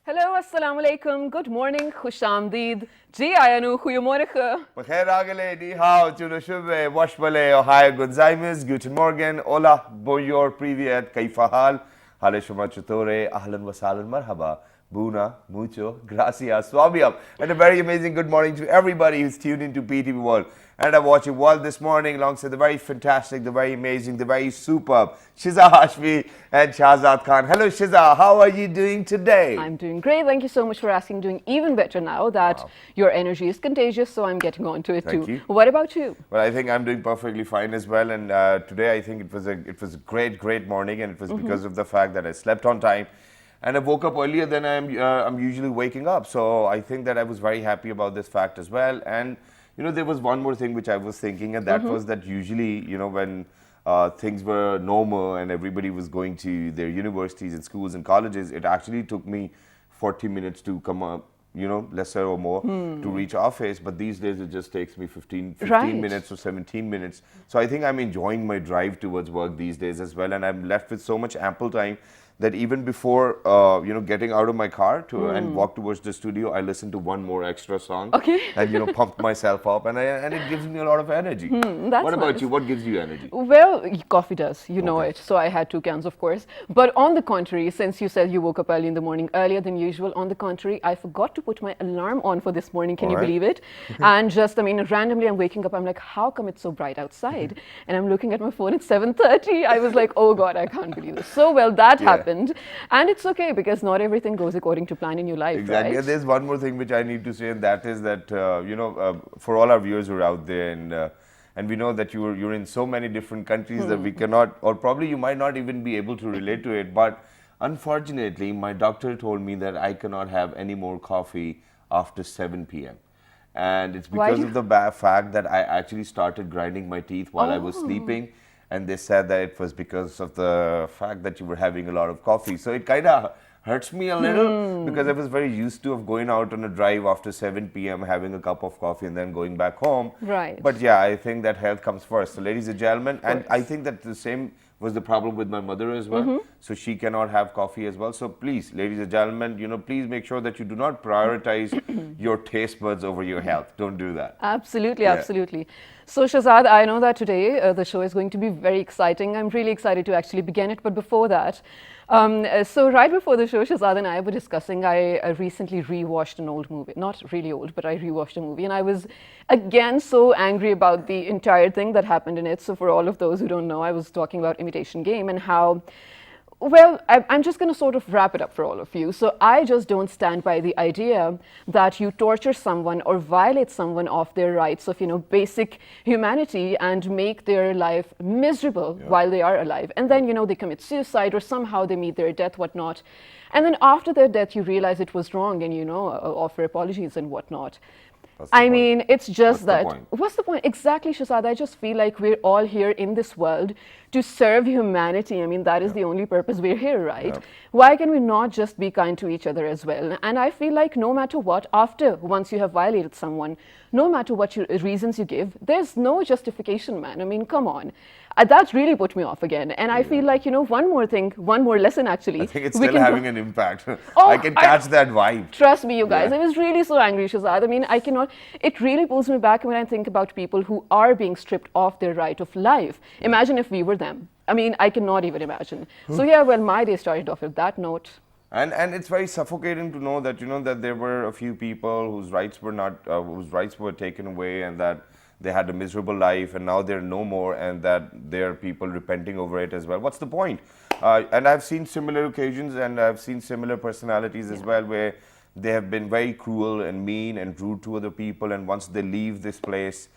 Hello, assalamu alaikum, good morning, khush amdeed. Ji ayanu, goedemorgen. Bakhair agale, ni hao, tudo shube, washbale, ohio gonzaimes, guten morgen, hola, bonjour, privyet, kaifa hal, hale shuma chutore, ahlan wa sahlan, marhaba, buna, mucho, gracias, swabiam, and a very amazing good morning to everybody who's tuned into PTV World. And I'm watching World this morning alongside the very fantastic, the very amazing, the very superb Shiza Hashmi and Shahzad Khan. Hello Shiza, how are you doing today? I'm doing great. Thank you so much for asking. Doing even better now that your energy is contagious, so I'm getting on to it Thank too. you. What about you? Well, I think I'm doing perfectly fine as well. And today I think it was a great morning, and it was because of the fact that I slept on time. And I woke up earlier than I'm usually waking up. So I think that I was very happy about this fact as well. And you know, there was one more thing which I was thinking, and that was that usually, you know, when things were normal and everybody was going to their universities and schools and colleges, it actually took me 40 minutes to come up, you know, lesser or more, to reach office. But these days it just takes me 15 Right. minutes or 17 minutes. So I think I'm enjoying my drive towards work these days as well. And I'm left with so much ample time that even before, you know, getting out of my car to and walk towards the studio, I listen to one more extra song. Okay. And, you know, pump myself up, and it gives me a lot of energy. That's What about nice. you? What gives you energy? Well, coffee does, you know Okay. it. So I had 2 cans, of course. But on the contrary, since you said you woke up early in the morning, earlier than usual, on the contrary, I forgot to put my alarm on for this morning. Can you Alright. believe it? And just, I mean, randomly I'm waking up. I'm like, how come it's so bright outside? And I'm looking at my phone. It's 7:30. I was like, oh God, I can't believe this. So well, that Yeah. happened, and it's okay because not everything goes according to plan in your life, Exactly. right? And there's one more thing which I need to say, and that is that you know, for all our viewers who are out there, and we know that you're in so many different countries that we cannot, or probably you might not even be able to relate to it. But unfortunately, my doctor told me that I cannot have any more coffee after 7 p.m. And it's Why because do of the fact that I actually started grinding my teeth while I was sleeping. And they said that it was because of the fact that you were having a lot of coffee. So it kind of hurts me a little because I was very used to of going out on a drive after 7 p.m., having a cup of coffee and then going back home. Right. But yeah, I think that health comes first. So ladies and gentlemen, and I think that the same was the problem with my mother as well. So she cannot have coffee as well. So please, ladies and gentlemen, you know, please make sure that you do not prioritize your taste buds over your health. Don't do that. Absolutely, Yeah. absolutely. So, Shahzad, I know that today the show is going to be very exciting. I'm really excited to actually begin it. But before that, so right before the show, Shahzad and I were discussing, I recently rewatched an old movie. Not really old, but I rewatched a movie. And I was, again, so angry about the entire thing that happened in it. So for all of those who don't know, I was talking about Imitation Game and how... Well, I'm just going to sort of wrap it up for all of you. So I just don't stand by the idea that you torture someone or violate someone of their rights of, you know, basic humanity and make their life miserable while they are alive. And then, you know, they commit suicide or somehow they meet their death, whatnot. And then after their death, you realize it was wrong and, you know, offer apologies and whatnot. What's the I point? mean, it's just What's the that. point? What's the point? Exactly, Shahzad. I just feel like we're all here in this world to serve humanity. I mean, that is the only purpose we're here, right? Yep. Why can we not just be kind to each other as well? And I feel like no matter what, once you have violated someone, no matter what reasons you give, there's no justification, man. I mean, come on. That really put me off again. And I feel like, you know, one more lesson actually. I think it's we still can- having an impact. Oh, I can catch that vibe. Trust me, you guys. Yeah. I was really so angry, Shahzad. I mean, I cannot. It really pulls me back when I think about people who are being stripped of their right of life. Imagine if we were them. I mean, I cannot even imagine. So yeah, well, my day started off with that note. And it's very suffocating to know that, you know, that there were a few people whose rights were not whose rights were taken away, and that they had a miserable life, and now they're no more, and that there are people repenting over it as well. What's the point? And I've seen similar occasions, and I've seen similar personalities as well, where they have been very cruel and mean and rude to other people, and once they leave this place,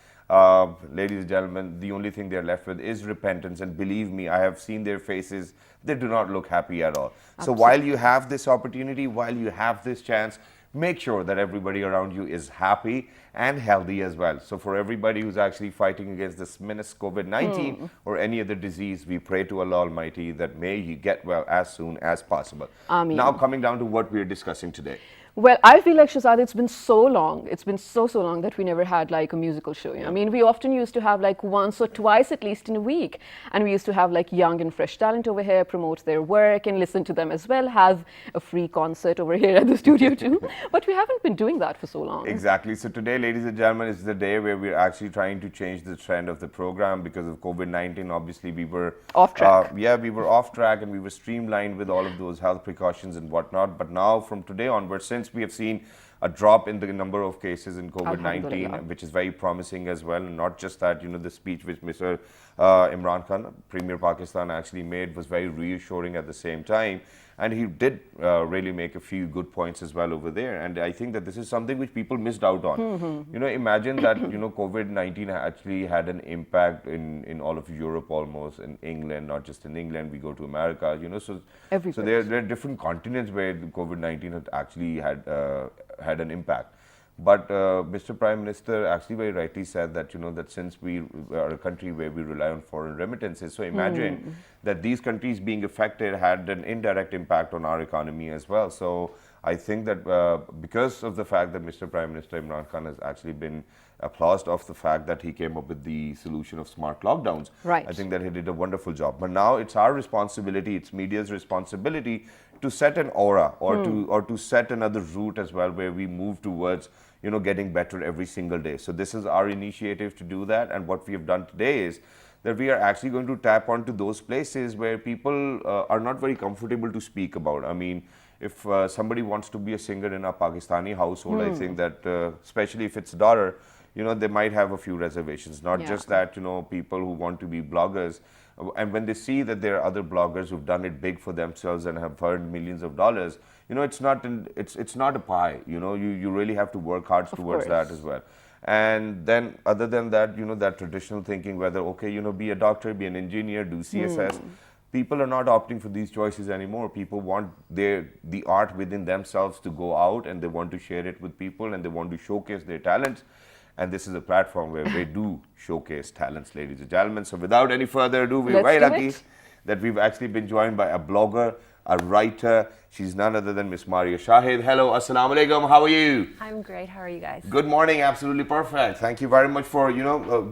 ladies and gentlemen, the only thing they're left with is repentance. And believe me, I have seen their faces. They do not look happy at all. So while you have this opportunity, while you have this chance, make sure that everybody around you is happy and healthy as well. So for everybody who's actually fighting against this menace COVID-19 or any other disease, we pray to Allah Almighty that may you get well as soon as possible. Ameen. Now coming down to what we're discussing today. Well, I feel like Shazad, it's been so long. It's been so long that we never had like a musical show. I mean, we often used to have like once or twice at least in a week, and we used to have like young and fresh talent over here promote their work and listen to them as well. Have a free concert over here at the studio too. But we haven't been doing that for so long. Exactly. So today, ladies and gentlemen, is the day where we're actually trying to change the trend of the program because of COVID-19. Obviously, we were Off track. Yeah, we were off track and we were streamlined with all of those health precautions and whatnot. But now, from today onwards, since we have seen a drop in the number of cases in COVID-19, Alhamdulillah. which is very promising as well. And not just that, the speech which Mr. Imran Khan, Premier Pakistan, actually made was very reassuring at the same time. And he did really make a few good points as well over there. And I think that this is something which people missed out on. Imagine that, COVID-19 actually had an impact in all of Europe almost, in England, not just in England, we go to America, so Everywhere. there are different continents where the COVID-19 had actually had an impact. But Mr. Prime Minister actually very rightly said that, that since we are a country where we rely on foreign remittances, so imagine that these countries being affected had an indirect impact on our economy as well. So I think that because of the fact that Mr. Prime Minister Imran Khan has actually been applauded of the fact that he came up with the solution of smart lockdowns. Right. I think that he did a wonderful job. But now it's our responsibility, it's media's responsibility to set an aura or to set another route as well where we move towards getting better every single day. So this is our initiative to do that, and what we have done today is that we are actually going to tap onto those places where people are not very comfortable to speak about. I mean, if somebody wants to be a singer in a Pakistani household, I think that especially if it's a daughter, they might have a few reservations. Not just that, people who want to be bloggers, and when they see that there are other bloggers who've done it big for themselves and have earned millions of dollars, it's not a pie. You really have to work hard towards that as well. And then other than that, that traditional thinking, whether be a doctor, be an engineer, do CSS. People are not opting for these choices anymore. People want the art within themselves to go out, and they want to share it with people, and they want to showcase their talents. And this is a platform where they do showcase talents, ladies and gentlemen. So without any further ado, we're very lucky that we've actually been joined by a blogger, a writer. She's none other than Miss Maria Shahid. Hello, assalamu alaikum. How are you? I'm great. How are you guys? Good morning. Absolutely perfect. Thank you very much for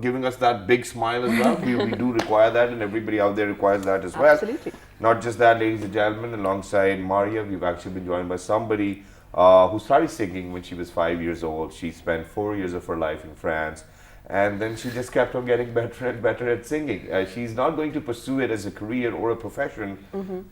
giving us that big smile as well. we do require that, and everybody out there requires that as well. Absolutely. Not just that, ladies and gentlemen. Alongside Maria, we've actually been joined by somebody who started singing when she was 5 years old. She spent 4 years of her life in France, and then she just kept on getting better and better at singing. She's not going to pursue it as a career or a profession,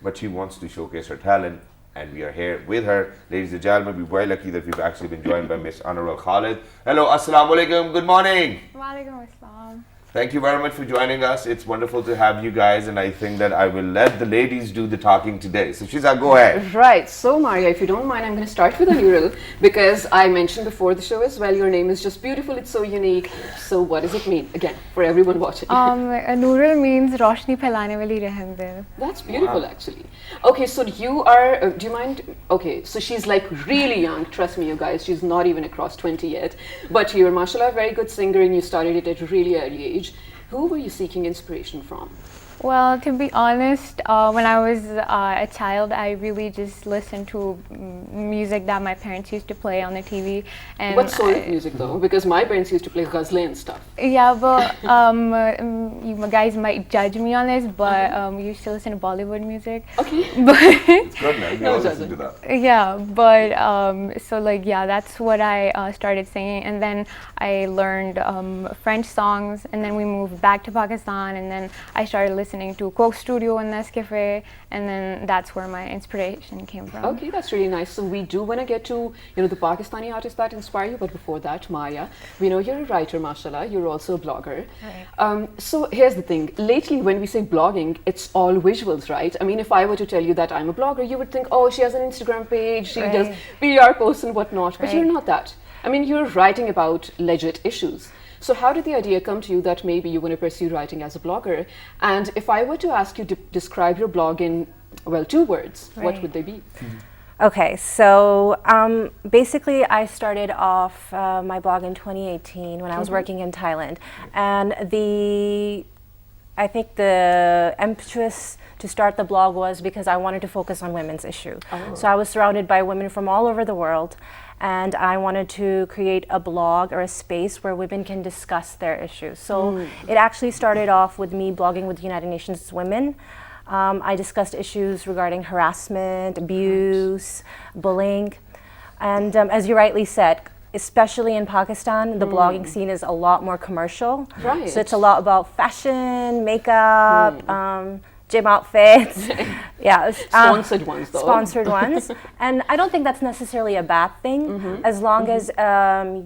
but she wants to showcase her talent, and we are here with her. Ladies and gentlemen, we're very lucky that we've actually been joined by Miss Annural Khalid. Hello, assalamu alaikum, good morning. Walaikum assalam. Thank you very much for joining us. It's wonderful to have you guys, and I think that I will let the ladies do the talking today. So Shiza, go ahead. Right. So Maria, if you don't mind, I'm going to start with Annural because I mentioned before the show as well, your name is just beautiful. It's so unique. So what does it mean? Again, for everyone watching. Annural means Roshni Phailane Wali Rahmdil. That's beautiful, actually. Okay, so you are, do you mind? Okay, so she's like really young. Trust me, you guys, she's not even across 20 yet. But you're, mashallah, a very good singer, and you started it at a really early age. Who were you seeking inspiration from? Well, to be honest, when I was a child, I really just listened to music that my parents used to play on the TV. And what sort of music though? Because my parents used to play ghazle and stuff. Yeah, but you guys might judge me on this, but we used to listen to Bollywood music. Okay. But It's good, man. We all listen to that. yeah, but so like yeah, that's what I started singing, and then I learned French songs, and then we moved back to Pakistan, and then I started listening to Coke Studio and Nescafe, and then that's where my inspiration came from. Okay, that's really nice. So we do want to get to the Pakistani artists that inspire you, but before that, Maya, we know you're a writer, mashallah. You're also a blogger. Right. So here's the thing. Lately, when we say blogging, it's all visuals, right? I mean, if I were to tell you that I'm a blogger, you would think, oh, she has an Instagram page, she does PR posts and whatnot. But you're not that. I mean, you're writing about legit issues. So how did the idea come to you that maybe you want to pursue writing as a blogger? And if I were to ask you to describe your blog in, well, 2 words, what would they be? Okay, so basically I started off my blog in 2018 when I was working in Thailand. And I think the impetus to start the blog was because I wanted to focus on women's issue. So I was surrounded by women from all over the world, and I wanted to create a blog or a space where women can discuss their issues. So it actually started off with me blogging with United Nations Women. I discussed issues regarding harassment, abuse, bullying, and as you rightly said, especially in Pakistan, the blogging scene is a lot more commercial. Right. So it's a lot about fashion, makeup, gym outfits. Yeah. Sponsored ones, though. Sponsored ones. And I don't think that's necessarily a bad thing, as long as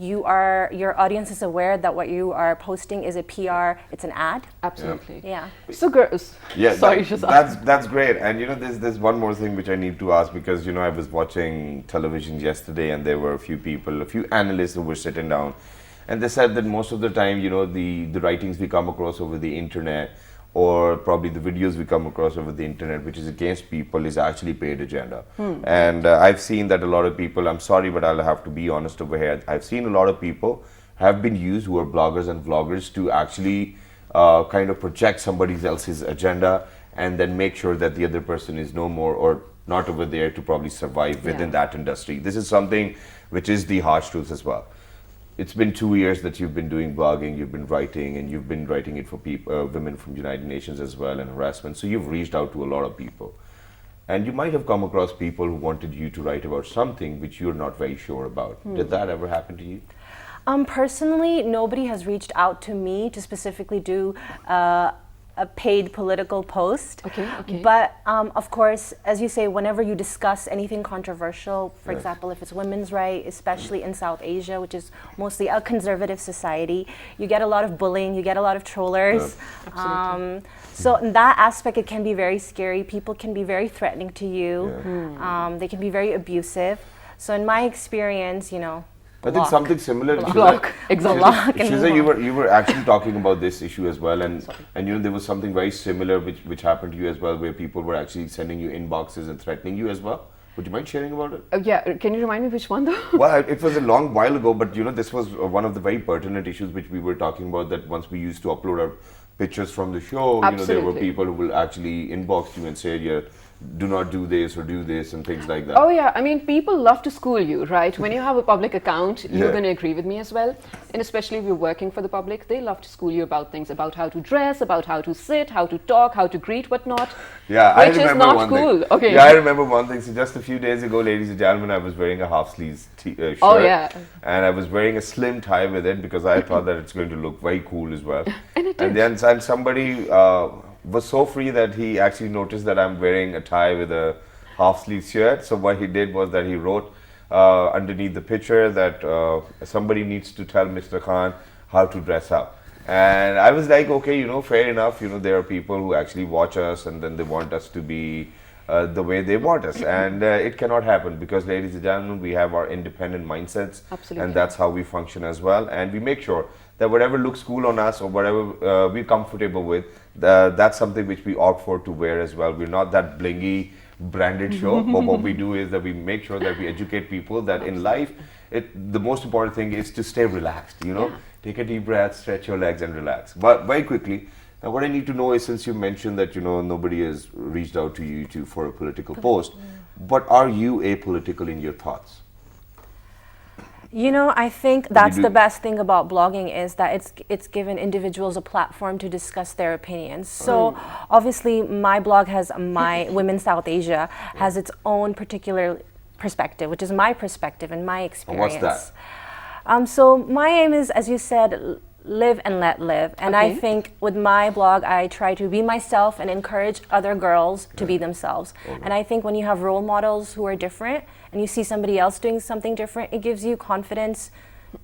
your audience is aware that what you are posting is a PR, it's an ad. Absolutely. Yeah. So girls, Yeah, sorry, that's great. And there's one more thing which I need to ask, because I was watching television yesterday, and there were a few analysts who were sitting down, and they said that most of the time, the writings we come across over the internet, or probably the videos we come across over the internet, which is against people, is actually paid agenda. And I've seen that a lot of people, I'm sorry, but I'll have to be honest over here, I've seen a lot of people have been used, who are bloggers and vloggers, to actually kind of project somebody else's agenda, and then make sure that the other person is no more or not over there to probably survive within that industry. This is something which is the harsh truth as well. It's been 2 years that you've been doing blogging, you've been writing, and you've been writing it for people, women from United Nations as well, and harassment. So you've reached out to a lot of people. And you might have come across people who wanted you to write about something which you're not very sure about. Did that ever happen to you? Personally, nobody has reached out to me to specifically do a paid political post. Okay. But of course, as you say, whenever you discuss anything controversial, for example, if it's women's rights, especially in South Asia, which is mostly a conservative society, you get a lot of bullying, you get a lot of trollers. So in that aspect, it can be very scary. People can be very threatening to you. They can be very abusive. So in my experience, I think something similar. Block, exactly. Shiza, you were actually talking about this issue as well, and there was something very similar which happened to you as well, where people were actually sending you inboxes and threatening you as well. Would you mind sharing about it? Yeah, can you remind me which one though? Well, it was a long while ago, but this was one of the very pertinent issues which we were talking about, that once we used to upload our pictures from the show, there were people who will actually inbox you and say, do not do this or do this and things like that. Oh yeah, I mean, people love to school you, right? When you have a public account, you're going to agree with me as well. And especially if you're working for the public, they love to school you about things, about how to dress, about how to sit, how to talk, how to greet, whatnot. Yeah, which is not cool. Okay. Yeah, I remember one thing. So just a few days ago, ladies and gentlemen, I was wearing a half-sleeve shirt. Oh yeah. And I was wearing a slim tie with it, because I thought that it's going to look very cool as well. And it did. And somebody was so free that he actually noticed that I'm wearing a tie with a half-sleeve shirt. So what he did was that he wrote underneath the picture that somebody needs to tell Mr. Khan how to dress up. And I was like, okay, fair enough. There are people who actually watch us, and then they want us to be the way they want us. And it cannot happen, because, ladies and gentlemen, we have our independent mindsets. Absolutely. And that's how we function as well. And we make sure that whatever looks cool on us, or whatever we're comfortable with, that's something which we opt for to wear as well. We're not that blingy branded show, but what we do is that we make sure that we educate people that in life, the most important thing is to stay relaxed, Take a deep breath, stretch your legs and relax. But very quickly, now what I need to know is, since you mentioned that, nobody has reached out to you for a political post, but are you apolitical in your thoughts? I think that's the best thing about blogging, is that it's given individuals a platform to discuss their opinions. So obviously my blog my Women South Asia has its own particular perspective, which is my perspective and my experience. What's that? So my aim is, as you said, live and let live. And I think with my blog, I try to be myself and encourage other girls to be themselves. And I think when you have role models who are different, and you see somebody else doing something different, it gives you confidence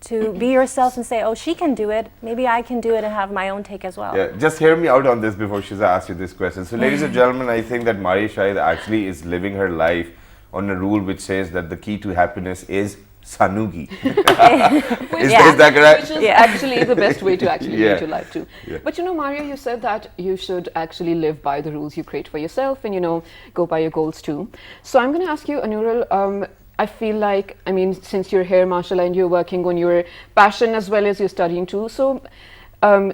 to be yourself and say, oh, she can do it, maybe I can do it, and have my own take as well. Yeah, just hear me out on this before Shiza asks you this question. So ladies and gentlemen, I think that Mari Shahid actually is living her life on a rule which says that the key to happiness is Sanugi. Is that correct? Which is actually the best way to actually live your life too. Yeah. But Maria, you said that you should actually live by the rules you create for yourself, and go by your goals too. So I'm going to ask you, Annural, I feel like, since you're here, mashallah, and you're working on your passion as well as you're studying too, so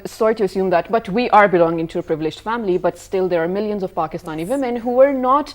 sorry to assume that, but we are belonging to a privileged family, but still there are millions of Pakistani women who are not,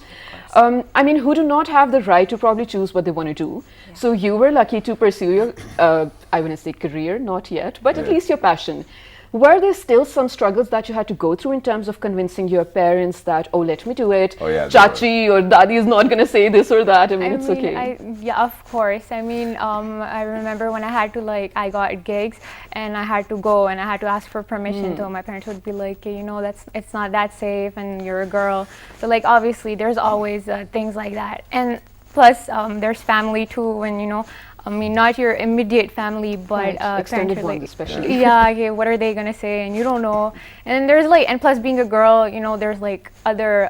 who do not have the right to probably choose what they want to do. Yeah. So you were lucky to pursue your, I want to say career, not yet, but at least your passion. Were there still some struggles that you had to go through in terms of convincing your parents that, oh, let me do it, Chachi or Dadi is not going to say this or that? It's okay. Yeah, of course. I remember when I had to I got gigs and I had to go and I had to ask for permission. So my parents would be like, it's not that safe and you're a girl. So obviously there's always things like that. And plus there's family too, and not your immediate family, but extended ones especially. Yeah, what are they gonna say? And you don't know. And there's and plus being a girl, there's other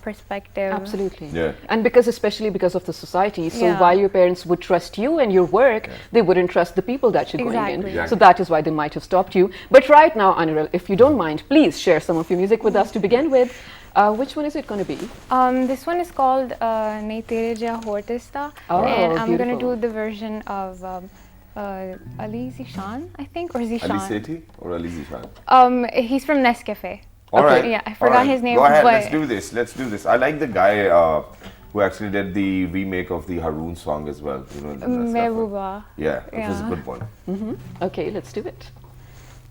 perspective. Absolutely. Yeah. And especially because of the society. So while your parents would trust you and your work, they wouldn't trust the people that you're going in. Exactly. So that is why they might have stopped you. But right now, Annural, if you don't mind, please share some of your music with us to begin with. Which one is it going to be? This one is called Nahi Tere Jaha Hortista, and I'm going to do the version of Ali Zishan, I think, or Zishan. Ali Sethi or Ali Zishan? He's from Nescafe. All right. Yeah, I forgot his name. Go ahead, but let's do this. I like the guy who actually did the remake of the Haroon song as well. Mehbooba. Yeah, it was a good one. Okay, let's do it.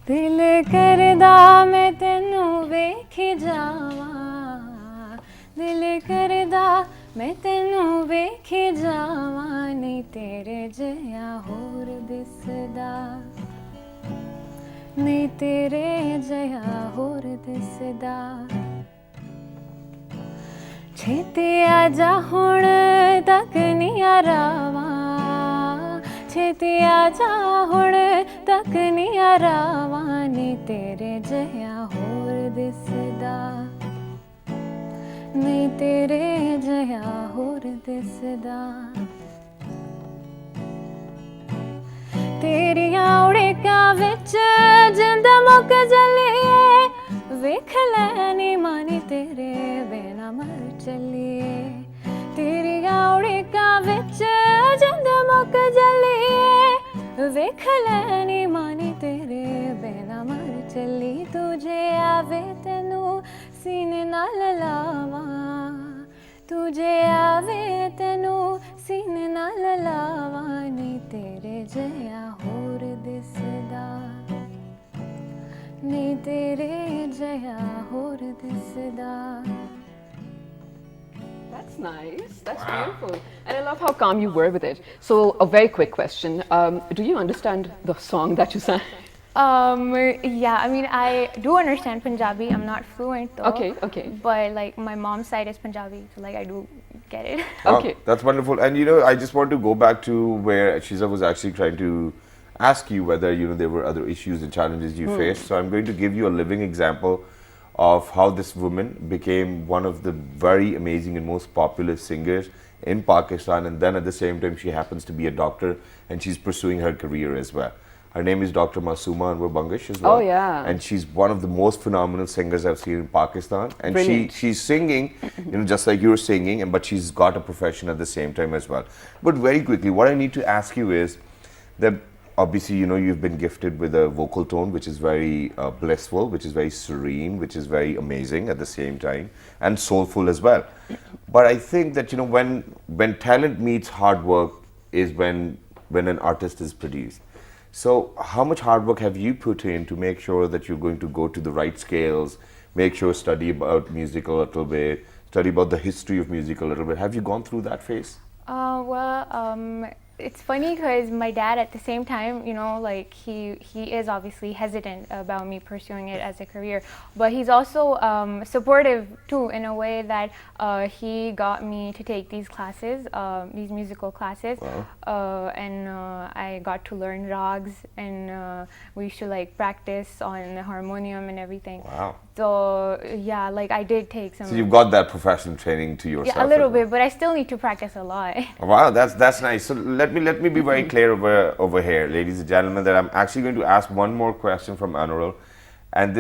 दिल करदा मैं तेनू वेखी जावां दिल करदा मैं तेनू वेखी जावां नहीं तेरे जिहा होर दिसदा नहीं तेरे जिहा होर दिसदा छेती आजा हुण तक नहीं आरावां छेती आजा हुण तक नहीं आरावां नी तेरे जिहा होर दिसदा नी तेरे जिहा होर दिसदा तेरियां उड़िकां विच जिंद मुक जलिए वेख लैनी मानी तेरे बिना मर चलिए तेरियां उड़िकां विच जिंद मुक जलिए वेख लैनी मानी तेरे बिना मर चली तुझे आवे तेनू सीने नाल लावां तुझे आवे तेनू सीने नाल लावां नी तेरे जिहा होर दिसदा नी तेरे जिहा होर दिसदा. That's nice. That's beautiful. And I love how calm you were with it. So, a very quick question. Do you understand the song that you sang? Yeah, I do understand Punjabi. I'm not fluent though. Okay. But my mom's side is Punjabi, so I do get it. Okay. That's wonderful. And I just want to go back to where Shiza was actually trying to ask you whether there were other issues and challenges you faced. So I'm going to give you a living example of how this woman became one of the very amazing and most popular singers in Pakistan, and then at the same time she happens to be a doctor and she's pursuing her career as well. Her name is Dr. Masooma Anwar Bangish as well. Oh yeah. And she's one of the most phenomenal singers I've seen in Pakistan. And she's singing, just like you're singing, but she's got a profession at the same time as well. But very quickly, what I need to ask you is that obviously, you've been gifted with a vocal tone which is very blissful, which is very serene, which is very amazing at the same time, and soulful as well. But I think that, when talent meets hard work is when an artist is produced. So how much hard work have you put in to make sure that you're going to go to the right scales, make sure study about music a little bit, study about the history of music a little bit? Have you gone through that phase? It's funny because my dad at the same time, he is obviously hesitant about me pursuing it as a career, but he's also supportive too, in a way that he got me to take these classes, these musical classes. Wow. And I got to learn rags, and we used to practice on the harmonium and everything. Wow. So yeah, I did take some. So you've got that professional training to yourself. Yeah, a little bit, but I still need to practice a lot. Wow, that's nice. So let me be very clear over here, ladies and gentlemen, that I'm actually going to ask one more question from Annural, and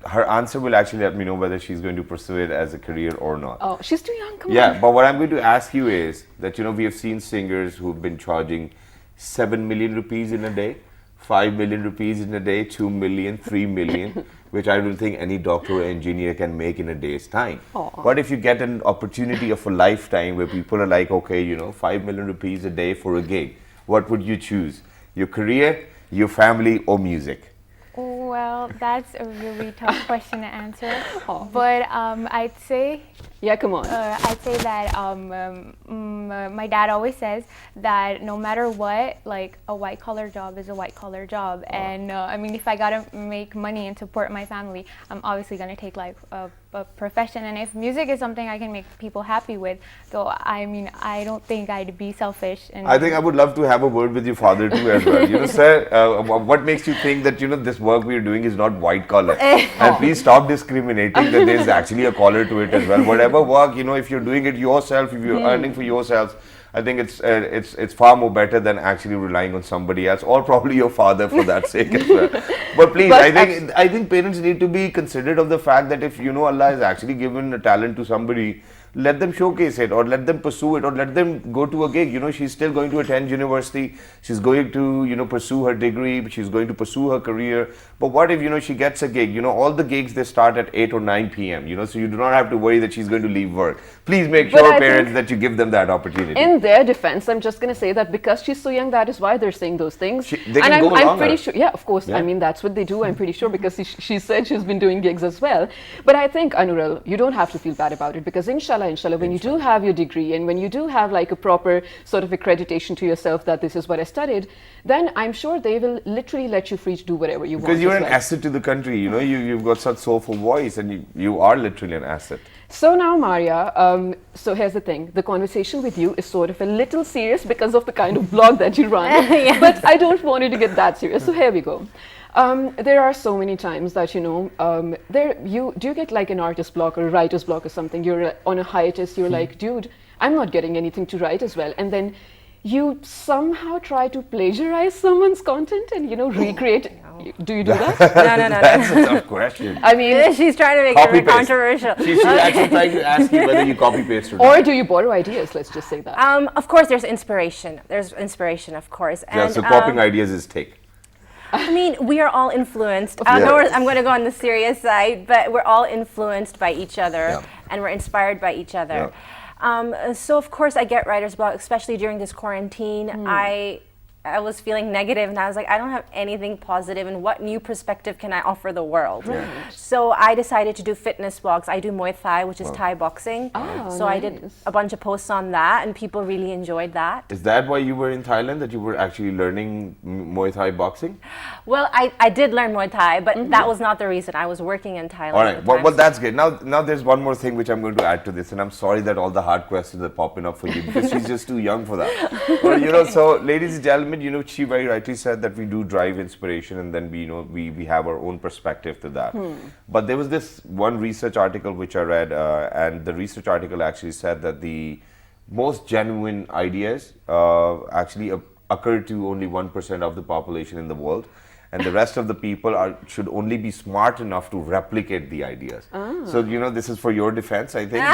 her answer will actually let me know whether she's going to pursue it as a career or not. Oh, she's too young. Come on. Yeah, but what I'm going to ask you is that we have seen singers who've been charging 7 million rupees in a day 5 million rupees in a day, 2 million, 3 million, which I don't think any doctor or engineer can make in a day's time. But if you get an opportunity of a lifetime where people are like, okay, you know, 5 million rupees a day for a gig, what would you choose? Your career, your family, or music? Well, that's a really tough question to answer. But I'd say Yeah, come on. I'd say that my dad always says that no matter what, like a white collar job is a white collar job. And I mean, if I gotta make money and support my family, I'm obviously gonna take like a profession. And if music is something I can make people happy with, though, I mean, I don't think I'd be selfish. And I think I would love to have a word with your father too as well. You know, sir, what makes you think that, you know, this work we are doing is not white collar? And please stop discriminating that there's actually a collar to it as well. Whatever work, you know, if you're doing it yourself, if you're earning for yourselves, I think it's far more better than actually relying on somebody else, or probably your father for that sake as well. But please, I think parents need to be considerate of the fact that if, you know, Allah has actually given a talent to somebody, let them showcase it, or let them pursue it, or let them go to a gig. You know, she's still going to attend university, she's going to, you know, pursue her degree, she's going to pursue her career. But what if, you know, she gets a gig? You know, all the gigs, they start at 8 or 9 p.m, you know, so you do not have to worry that she's going to leave work. Please make sure, parents, that you give them that opportunity. In their defense, I'm just going to say that because she's so young, that is why they're saying those things. They can go I'm longer. pretty sure, yeah, of course. Yeah. I mean, that's what they do, I'm pretty sure, because she said she's been doing gigs as well. But I think, Annural, you don't have to feel bad about it, because inshallah, when you do have your degree and when you do have like a proper sort of accreditation to yourself that this is what I studied, then I'm sure they will literally let you free to do whatever you want. Because you're as an well. asset to the country, you know, you've got such soulful voice, and you are literally an asset. So now, Maria, so here's the thing. The conversation with you is sort of a little serious because of the kind of blog that you run. Yes. But I don't want it to get that serious. So here we go. There are so many times that, you know, do you get like an artist block or a writer's block or something? You're on a hiatus, you're like, dude, I'm not getting anything to write as well. And then you somehow try to plagiarize someone's content and, you know, recreate. Do you do that? No. That's a tough question. I mean, She's trying to make Copy it paste. controversial. She's actually trying to ask you whether you copy paste or not. or do you borrow ideas? Let's just say that. Of course, there's inspiration. There's inspiration, of course. Yeah, And, so copying ideas is take. I mean, we are all influenced. course. I'm going to go on the serious side, but we're all influenced by each other, Yeah. and we're inspired by each other. So of course, I get writer's block, especially during this quarantine. I was feeling negative, and I was like, I don't have anything positive, and what new perspective can I offer the world? So I decided to do fitness blogs. I do Muay Thai, which is Thai boxing. So I did nice. a bunch of posts on that, and people really enjoyed that. Is that why you were in Thailand, that you were actually learning Muay Thai boxing? Well, I did learn Muay Thai, but that was not the reason. I was working in Thailand. All at right, the time. well, that's great. Now there's one more thing which I'm going to add to this, and I'm sorry that all the hard questions are popping up for you, because she's just too young for that. Well, you know, so ladies and gentlemen, you know, she very rightly said that we do drive inspiration, and then we have our own perspective to that. But there was this one research article which I read, and the research article actually said that the most genuine ideas actually occur to only 1% of the population in the world, and the rest of the people should only be smart enough to replicate the ideas. So, you know, this is for your defense, I think.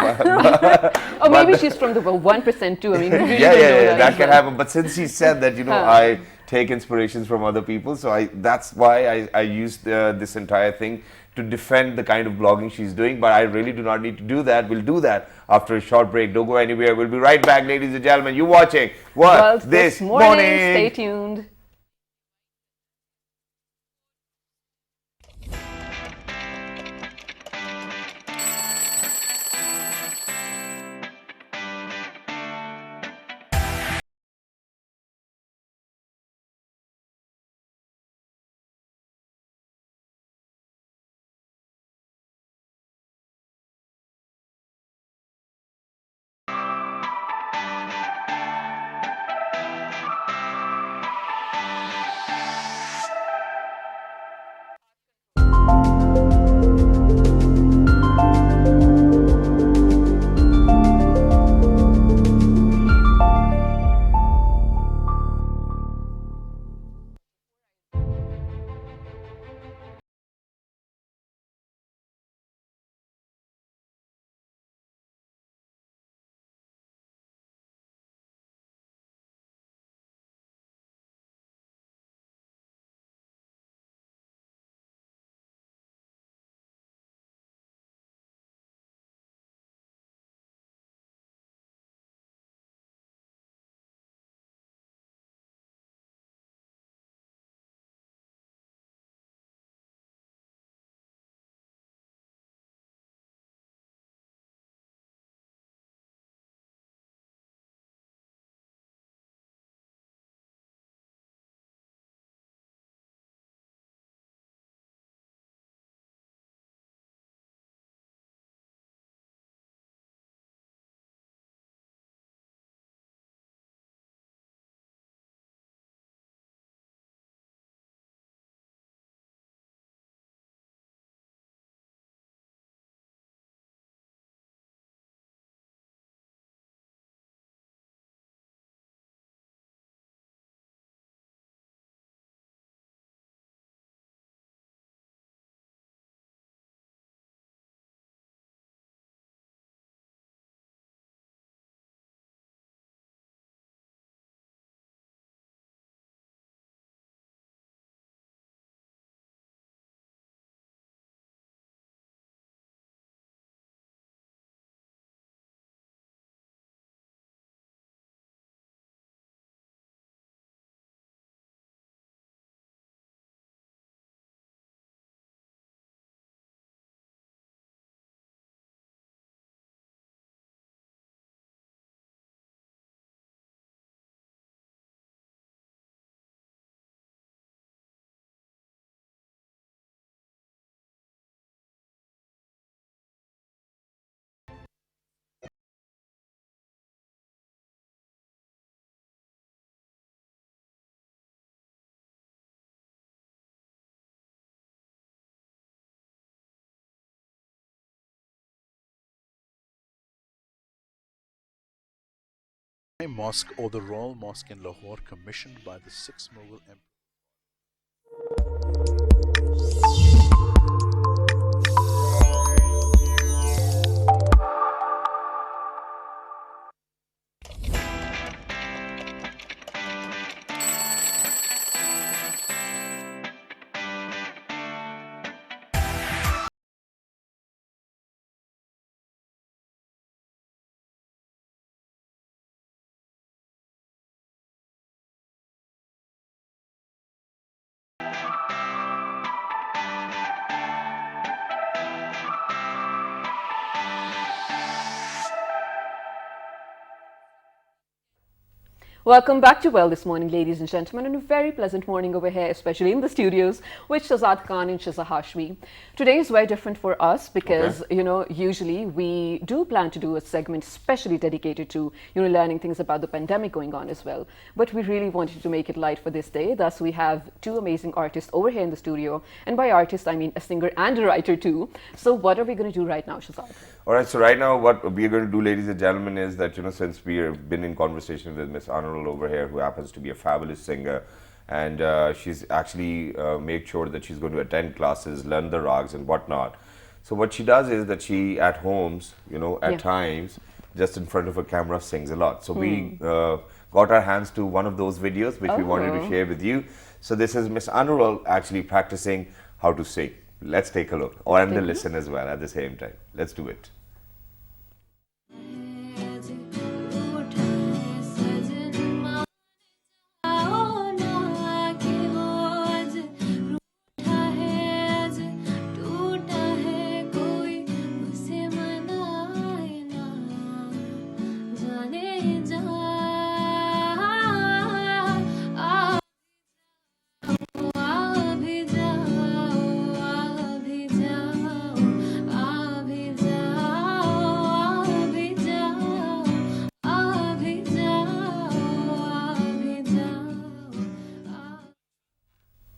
Or maybe she's from the 1% too. I mean, we really Yeah, don't know that as can well. happen. But since she said that, you know, I take inspirations from other people, so that's why I used this entire thing to defend the kind of blogging she's doing. But I really do not need to do that. We'll do that after a short break. Don't go anywhere. We'll be right back, ladies and gentlemen. You're watching World This morning. Morning. Stay tuned. Mosque or the Royal Mosque in Lahore, commissioned by the sixth Mughal Emperor. Welcome back to Well This Morning, ladies and gentlemen, and a very pleasant morning over here, especially in the studios with Shazad Khan and Shiza Hashmi. Today is very different for us because, usually we do plan to do a segment specially dedicated to, learning things about the pandemic going on as well. But we really wanted to make it light for this day. Thus, we have two amazing artists over here in the studio. And by artist, I mean a singer and a writer too. So what are we going to do right now, Shazad? All right, so right now what we are going to do, ladies and gentlemen, is that, since we have been in conversation with Miss Annural over here, who happens to be a fabulous singer, and she's actually made sure that she's going to attend classes, learn the rags and whatnot. So what she does is that she, at homes, at times, just in front of a camera, sings a lot. So we got our hands to one of those videos, which we wanted to share with you. So this is Miss Annural actually practicing how to sing. Let's take a look, and listen as well at the same time. Let's do it.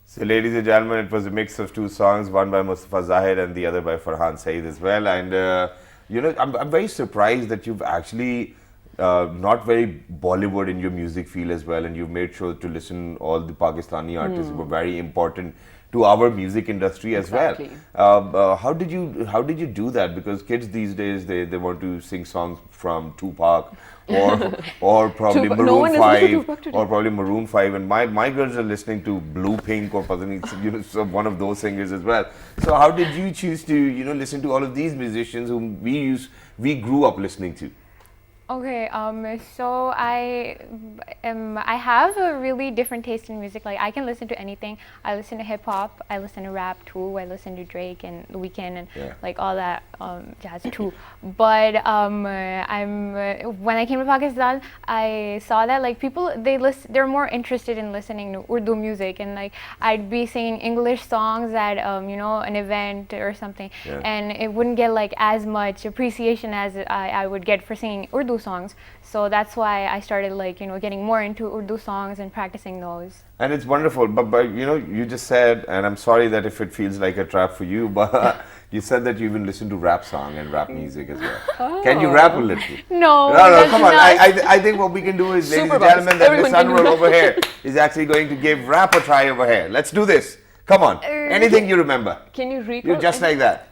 So, ladies and gentlemen, it was a mix of two songs, one by Mustafa Zahid and the other by Farhan Saeed as well. And, I'm very surprised that you've actually not very Bollywood in your music feel as well. And you've made sure to listen all the Pakistani artists who were very important to our music industry as well. How did you do that? Because kids these days, they want to sing songs from Tupac or probably Maroon 5 or probably Maroon 5, and my girls are listening to Blue Pink or so one of those singers as well. So how did you choose to listen to all of these musicians whom we grew up listening to? Okay, so I have a really different taste in music. Like, I can listen to anything. I listen to hip hop, I listen to rap too, I listen to Drake and The Weeknd and like all that jazz too. But when I came to Pakistan, I saw that like people they're more interested in listening to Urdu music, and like I'd be singing English songs at an event or something, and it wouldn't get like as much appreciation as I would get for singing Urdu songs. So that's why I started getting more into Urdu songs and practicing those. And it's wonderful, but you just said, and I'm sorry that if it feels like a trap for you, but you said that you even listen to rap song and rap music as well. Can you rap a little? No, come on. I think what we can do is, ladies and gentlemen, that Miss Annural over here is actually going to give rap a try over here. Let's do this. Come on. Anything you remember. Can you repeat? You're just like that.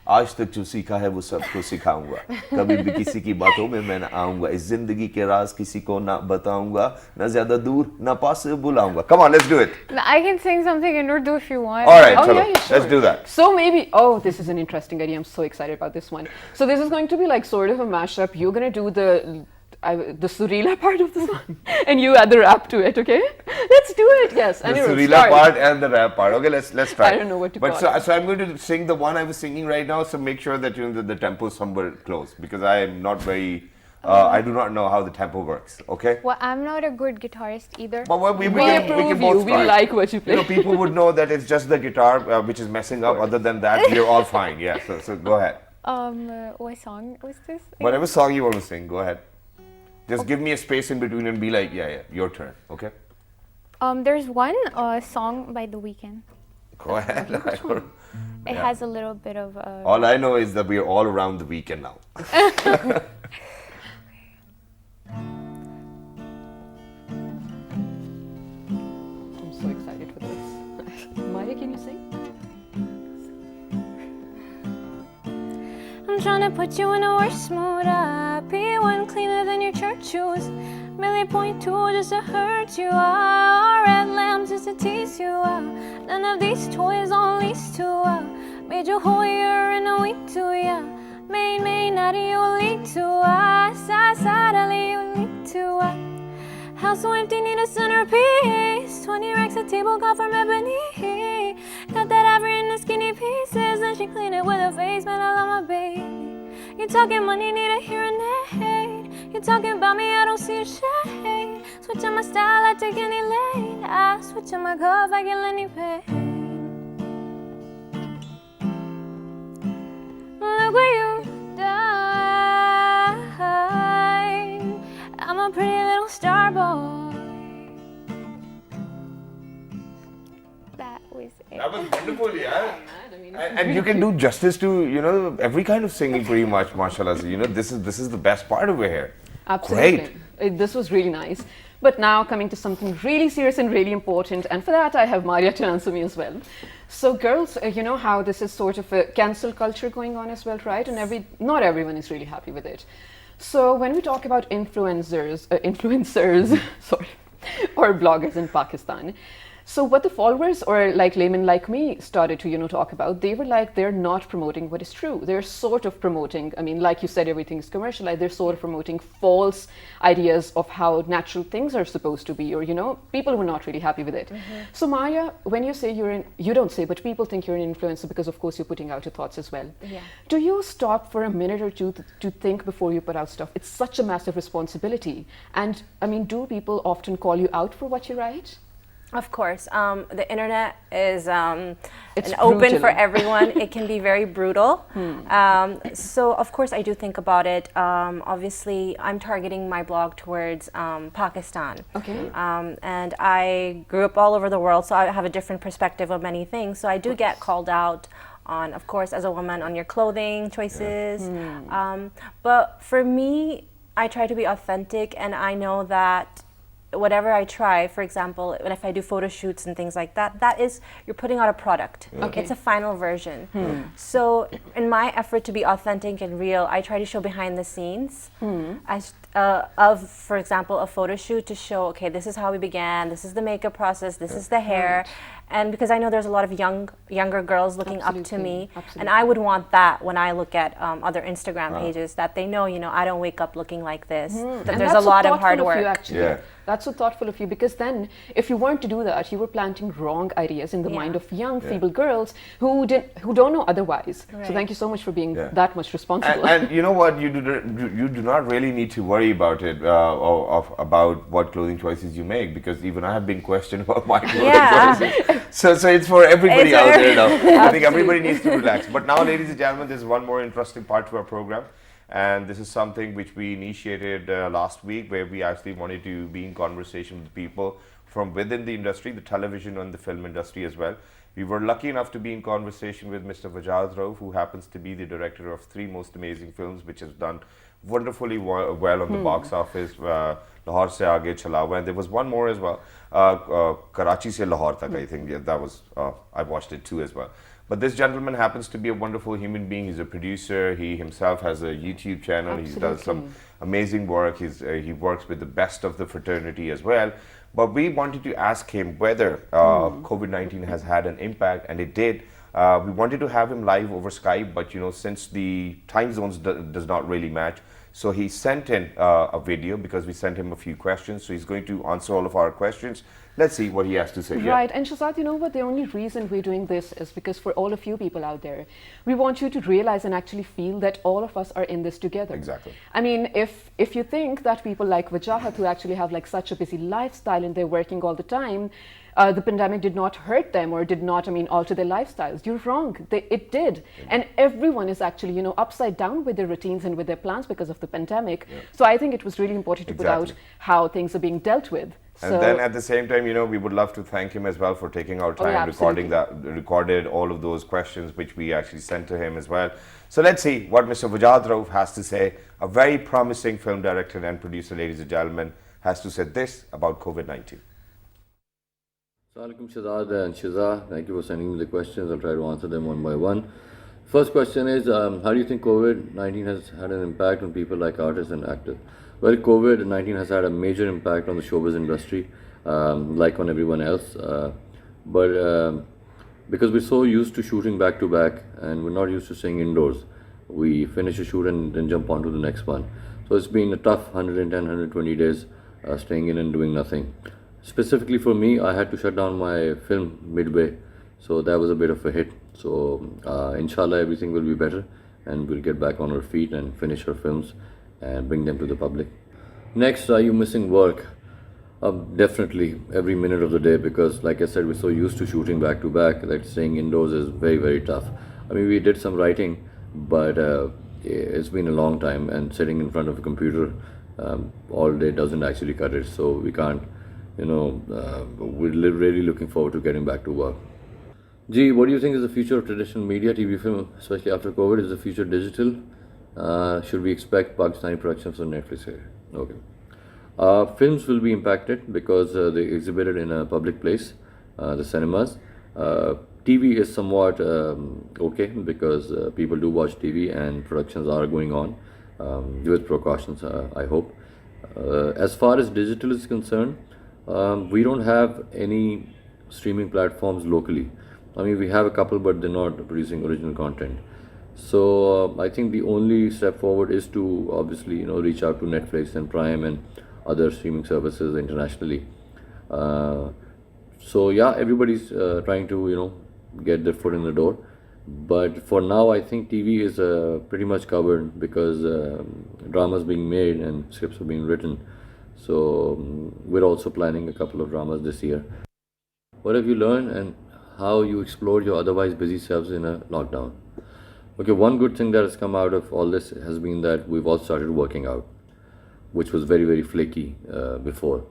आज तक जो सीखा है वो सबको सिखाऊंगा, कभी भी किसी की बातों में मैं ना आऊंगा, इस जिंदगी के राज किसी को ना बताऊंगा, ना ज्यादा दूर ना पास बुलाऊंगा. Come on, let's do it. I can sing something in Urdu if you want. All right, sure. Let's do that. So maybe, this is an interesting idea. I'm so excited about this one. So this is going to be like sort of a mashup. You're going to do the Surila part of the song and you add the rap to it, okay? Let's do it, yes. The Surila part and the rap part. Okay, let's try. I don't know what to call it. So I'm going to sing the one I was singing right now, so make sure that the tempo is somewhere close, because I am not very I do not know how the tempo works, okay? Well, I'm not a good guitarist either. But we can both try. We like what you play. People would know that it's just the guitar which is messing up. Other than that, we're all fine. Yeah, so go ahead. What song was this? Whatever song you want to sing, go ahead. Just give me a space in between and be like, yeah, your turn, okay? There's one song by The Weeknd. Go ahead. It has a little bit of all I know is that we're all around The Weeknd now. excited for this. Maria, can you sing? I'm trying to put you in a worse mood. P1 cleaner than your church shoes. Millie point two just to hurt you. Red lamps just to tease you. None of these toys on lease to. Made you whole year in a week to ya. Main, out of you lead to. Side, alley you lead to. House so empty, need a centerpiece. 20 racks of table cut from ebony. Got that ivory in the skinny pieces. Then she clean it with her face, man, I love my baby. You talking money, need a hearing aid. You talking about me, I don't see a shade. Switching my style, I take any lane. I switching my cup, I get any pain. Look where you died. I'm a pretty little star boy. That was it. That was wonderful, yeah. And you can do justice to, you know, every kind of singing pretty much, mashallah. So, you know, this is the best part over here. Absolutely. Great. This was really nice. But now coming to something really serious and really important, and for that I have Maria to answer me as well. So girls, you know how this is sort of a cancel culture going on as well, right? And not everyone is really happy with it. So when we talk about influencers, sorry, or bloggers in Pakistan, so what the followers or like laymen like me started to, you know, talk about, they were like, they're not promoting what is true. They're sort of promoting, I mean, like you said, everything is commercialized. They're sort of promoting false ideas of how natural things are supposed to be, or, you know, people were not really happy with it. Mm-hmm. So Maya, when you say you don't say, but people think you're an influencer because of course you're putting out your thoughts as well. Yeah. Do you stop for a minute or two to think before you put out stuff? It's such a massive responsibility. And I mean, do people often call you out for what you write? Of course. The internet is It's open for brutal. everyone. It can be very brutal. So, of course, I do think about it. Obviously, I'm targeting my blog towards Pakistan. Okay. And I grew up all over the world, so I have a different perspective of many things. So I do get called out on, of course, as a woman, on your clothing choices. But for me, I try to be authentic, and I know that whatever I try, for example, if I do photo shoots and things like that, that is, you're putting out a product. Okay. It's a final version. So in my effort to be authentic and real, I try to show behind the scenes of, for example, a photo shoot to show, okay, this is how we began, this is the makeup process, this is the hair. And because I know there's a lot of younger girls looking up to me, and I would want that when I look at other Instagram pages, that they know, you know, I don't wake up looking like this, that And there's a that's so lot of thoughtful hard of work. you, actually. Yeah. That's so thoughtful of you, because then if you weren't to do that, you were planting wrong ideas in the mind of young, feeble girls who don't know otherwise. So thank you so much for being that much responsible. And you know what? You do not really need to worry about it, about what clothing choices you make, because even I have been questioned about my clothing choices. So it's for everybody It's out for there now. I think everybody needs to relax. But now, ladies and gentlemen, there's one more interesting part to our program. And this is something which we initiated last week, where we actually wanted to be in conversation with people from within the industry, the television and the film industry as well. We were lucky enough to be in conversation with Mr. Wajad Rauf, who happens to be the director of 3 most amazing films, which has done wonderfully well on the box office. Lahore Se Aage Chalawa, and there was one more as well, Karachi Se Lahore Tak, I think. Yeah, that was, I watched it too as well. But this gentleman happens to be a wonderful human being. He's a producer. He himself has a YouTube channel. He does some amazing work. He works with the best of the fraternity as well. But we wanted to ask him whether COVID-19 has had an impact, and it did. We wanted to have him live over Skype, but you know, since the time zones does not really match, so he sent in a video, because we sent him a few questions. So he's going to answer all of our questions. Let's see what he has to say. Right, and Shazad, you know what, the only reason we're doing this is because for all of you people out there, we want you to realize and actually feel that all of us are in this together. Exactly. I mean, if you think that people like Wajahat, who actually have like such a busy lifestyle and they're working all the time, the pandemic did not hurt them or did not, I mean, alter their lifestyles. You're wrong. It did. And everyone is actually, you know, upside down with their routines and with their plans because of the pandemic. So I think it was really important to put out how things are being dealt with. And then at the same time, you know, we would love to thank him as well for taking our time recorded all of those questions which we actually sent to him as well. So let's see what Mr. Wajad Rauf has to say. A very promising film director and producer, ladies and gentlemen, has to say this about COVID-19. Assalamualaikum Shazad and Shiza. Thank you for sending me the questions. I'll try to answer them one by one. First question is, how do you think COVID-19 has had an impact on people like artists and actors? Well, COVID-19 has had a major impact on the showbiz industry, like on everyone else. But because we're so used to shooting back to back and we're not used to staying indoors, we finish a shoot and then jump on to the next one. So it's been a tough 110, 120 days staying in and doing nothing. Specifically for me, I had to shut down my film midway, so that was a bit of a hit. So inshallah, everything will be better and we'll get back on our feet and finish our films and bring them to the public. Next, are you missing work? Definitely every minute of the day, because like I said, we're so used to shooting back to back that staying indoors is very, very tough. I mean, we did some writing, but it's been a long time, and sitting in front of a computer all day doesn't actually cut it. So we can't, we're really looking forward to getting back to work. Gee, what do you think is the future of traditional media, TV, film, especially after COVID? Is the future digital? Should we expect Pakistani productions on Netflix here? Okay. Films will be impacted because they exhibited in a public place, the cinemas. TV is somewhat okay because people do watch TV and productions are going on with precautions, I hope. As far as digital is concerned, we don't have any streaming platforms locally. I mean, we have a couple, but they're not producing original content. So I think the only step forward is to obviously, reach out to Netflix and Prime and other streaming services internationally. So yeah, everybody's trying to, get their foot in the door. But for now, I think TV is pretty much covered because dramas being made and scripts are being written. So we're also planning a couple of dramas this year. What have you learned and how you explored your otherwise busy selves in a lockdown? Okay, one good thing that has come out of all this has been that we've all started working out, which was very, very flaky before.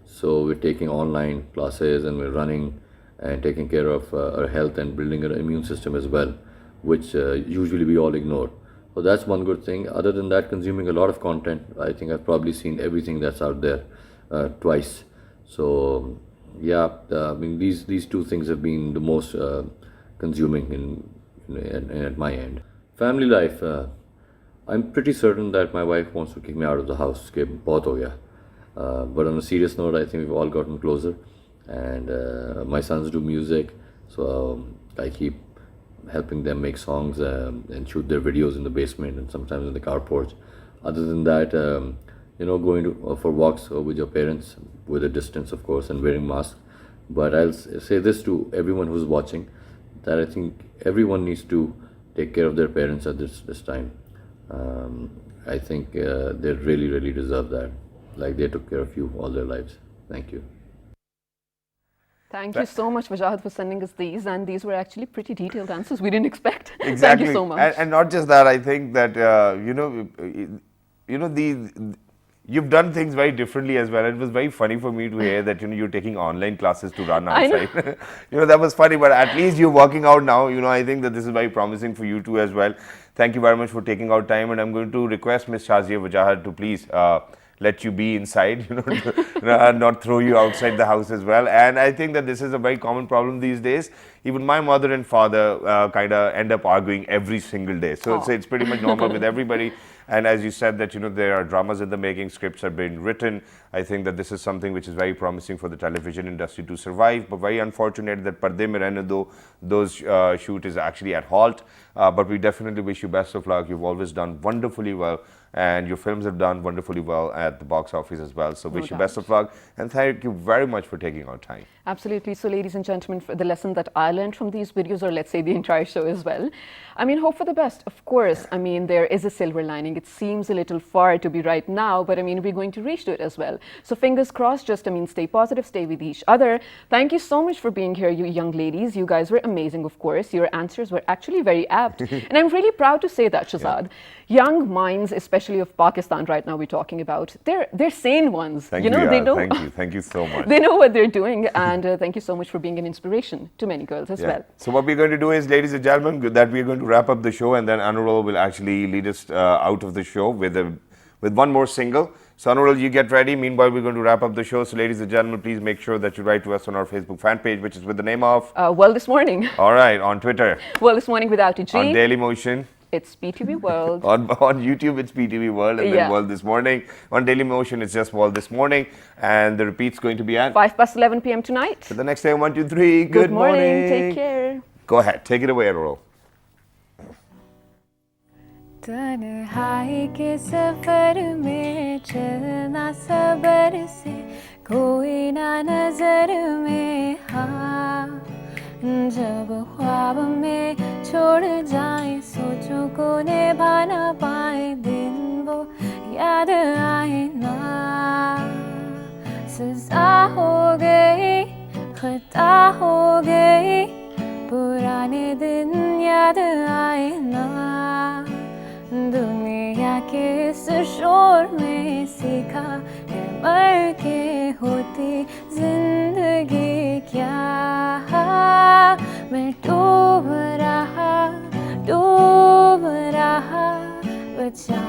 So we're taking online classes and we're running and taking care of our health and building our immune system as well, which usually we all ignore. So that's one good thing. Other than that, consuming a lot of content. I think I've probably seen everything that's out there twice. So yeah, I mean, these two things have been the most consuming at my end. Family life. I'm pretty certain that my wife wants to kick me out of the house. Ke bahut ho gaya. But on a serious note, I think we've all gotten closer. And my sons do music, so I keep helping them make songs and shoot their videos in the basement and sometimes in the carport. Other than that, going for walks with your parents with a distance, of course, and wearing masks. But I'll say this to everyone who's watching, that I think everyone needs to take care of their parents at this time. I think they really, really deserve that. Like they took care of you all their lives. Thank you. Thank you so much, Vajahad, for sending us these, and these were actually pretty detailed answers we didn't expect. Exactly. Thank you so much. And not just that, I think that you've done things very differently as well. It was very funny for me to hear that you're taking online classes to run outside. That was funny, but at least you're working out now. I think that this is very promising for you too as well. Thank you very much for taking out time, and I'm going to request Ms. Shazia Vajahad to please let you be inside, not throw you outside the house as well. And I think that this is a very common problem these days. Even my mother and father kind of end up arguing every single day. So it's pretty much normal with everybody. And as you said that, there are dramas in the making, scripts are being written. I think that this is something which is very promising for the television industry to survive, but very unfortunate that Parde Mein Rehne Do, those shoot is actually at halt. But we definitely wish you best of luck. You've always done wonderfully well, and your films have done wonderfully well at the box office as well. So wish you best of luck, and thank you very much for taking our time. Absolutely. So ladies and gentlemen, for the lesson that I learned from these videos, or let's say the entire show as well, I mean, hope for the best. Of course, I mean, there is a silver lining. It seems a little far to be right now, but I mean, we're going to reach to it as well. So fingers crossed, just, I mean, stay positive, stay with each other. Thank you so much for being here, you young ladies. You guys were amazing, of course. Your answers were actually very apt. And I'm really proud to say that, Shazad. Yeah. Young minds, especially of Pakistan right now we're talking about, they're sane ones. Thank you, they know. Thank you so much. They know what they're doing, and thank you so much for being an inspiration to many girls as well. So what we're going to do is, ladies and gentlemen, that we're going to wrap up the show, and then Annural will actually lead us out of the show with with one more single. So Annural, you get ready. Meanwhile, we're going to wrap up the show. So ladies and gentlemen, please make sure that you write to us on our Facebook fan page, which is with the name of... Well This Morning. All right, on Twitter. Well This Morning without a G. On Daily Motion. It's PTV World. On YouTube, it's PTV World, and then World This Morning. On Daily Motion, it's just World This Morning. And the repeat's going to be at 11 p.m. tonight. So the next day, 1, 2, 3. Good morning. Take care. Go ahead. Take it away, Annural. तन्हाई के सफर में चलना सबर से कोई ना नजर में हाँ जब ख्वाब में छोड़ जाए सोचों को निभा ना पाए दिन वो याद आए ना सजा हो गई खता हो गई पुराने दिन याद आए ना दुनिया के इस शोर में सीखा है मर के होती जिंदगी क्या मैं डूब रहा बचा